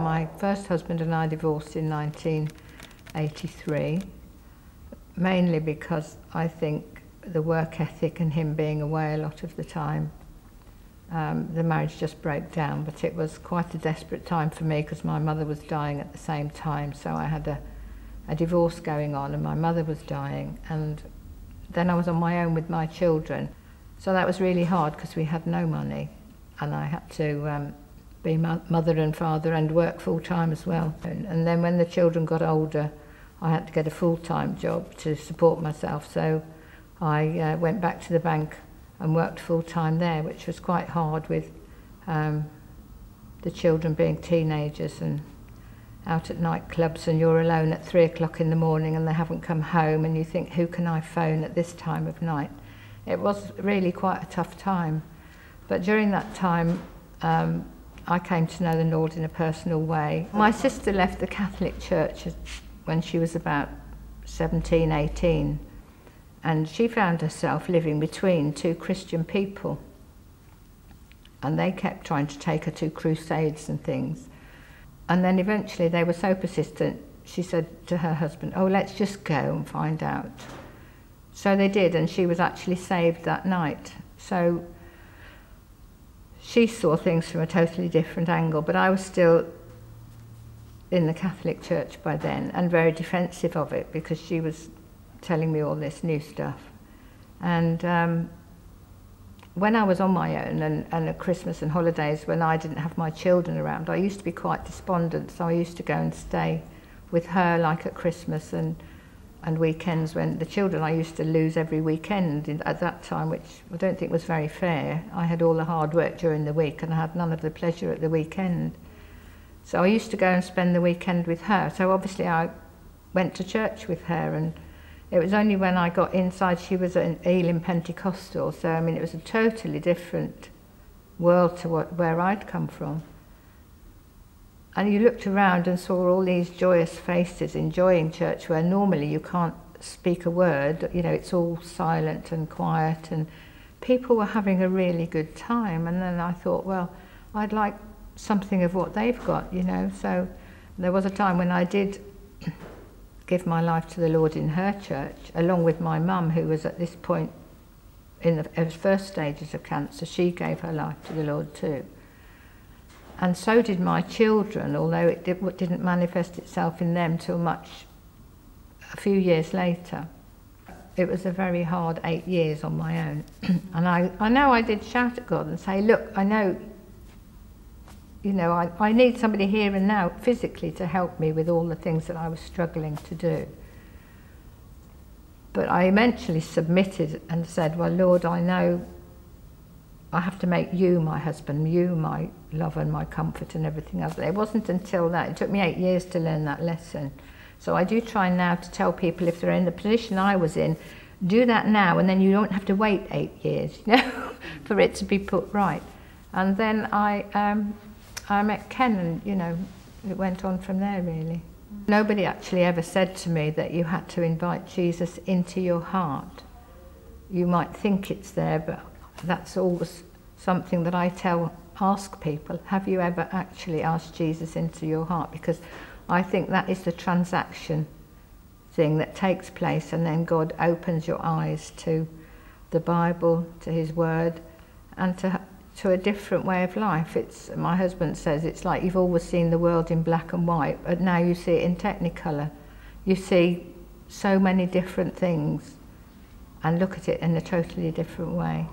My first husband and I divorced in 1983, mainly because I think the work ethic and him being away a lot of the time, the marriage just broke down. But it was quite a desperate time for me because my mother was dying at the same time, so I had a divorce going on and my mother was dying, and then I was on my own with my children. So that was really hard because we had no money and I had to be mother and father and work full-time as well. And then when the children got older, I had to get a full-time job to support myself. So I went back to the bank and worked full-time there, which was quite hard with the children being teenagers and out at nightclubs, and you're alone at 3 o'clock in the morning and they haven't come home, and you think, who can I phone at this time of night? It was really quite a tough time. But during that time, I came to know the Lord in a personal way. My sister left the Catholic Church when she was about 17, 18, and she found herself living between two Christian people. And they kept trying to take her to crusades and things. And then eventually they were so persistent, she said to her husband, oh, let's just go and find out. So they did, and she was actually saved that night. So she saw things from a totally different angle, but I was still in the Catholic Church by then and very defensive of it because she was telling me all this new stuff. And when I was on my own and at Christmas and holidays when I didn't have my children around, I used to be quite despondent, so I used to go and stay with her, like at Christmas and weekends when the children I used to lose every weekend at that time, which I don't think was very fair. I had all the hard work during the week and I had none of the pleasure at the weekend. So I used to go and spend the weekend with her. So obviously I went to church with her, and it was only when I got inside, she was an Elim Pentecostal, so I mean it was a totally different world to where I'd come from. And you looked around and saw all these joyous faces enjoying church where normally you can't speak a word, you know, it's all silent and quiet, and people were having a really good time. And then I thought, well, I'd like something of what they've got, you know. So there was a time when I did give my life to the Lord in her church, along with my mum, who was at this point in the first stages of cancer. She gave her life to the Lord too. And so did my children, although it didn't manifest itself in them till a few years later. It was a very hard 8 years on my own. And I know I did shout at God and say, look, I know, you know, I need somebody here and now physically to help me with all the things that I was struggling to do. But I eventually submitted and said, well, Lord, I know I have to make you my husband, you my love and my comfort and everything else. It wasn't until that, it took me 8 years to learn that lesson. So I do try now to tell people, if they're in the position I was in, do that now, and then you don't have to wait 8 years, you know, for it to be put right. And then I met Ken, and you know, it went on from there really. Nobody actually ever said to me that you had to invite Jesus into your heart. You might think it's there, but that's always something that I ask people, have you ever actually asked Jesus into your heart? Because I think that is the transaction thing that takes place, and then God opens your eyes to the Bible, to his word, and to a different way of life. It's, my husband says, it's like you've always seen the world in black and white, but now you see it in Technicolor. You see so many different things and look at it in a totally different way.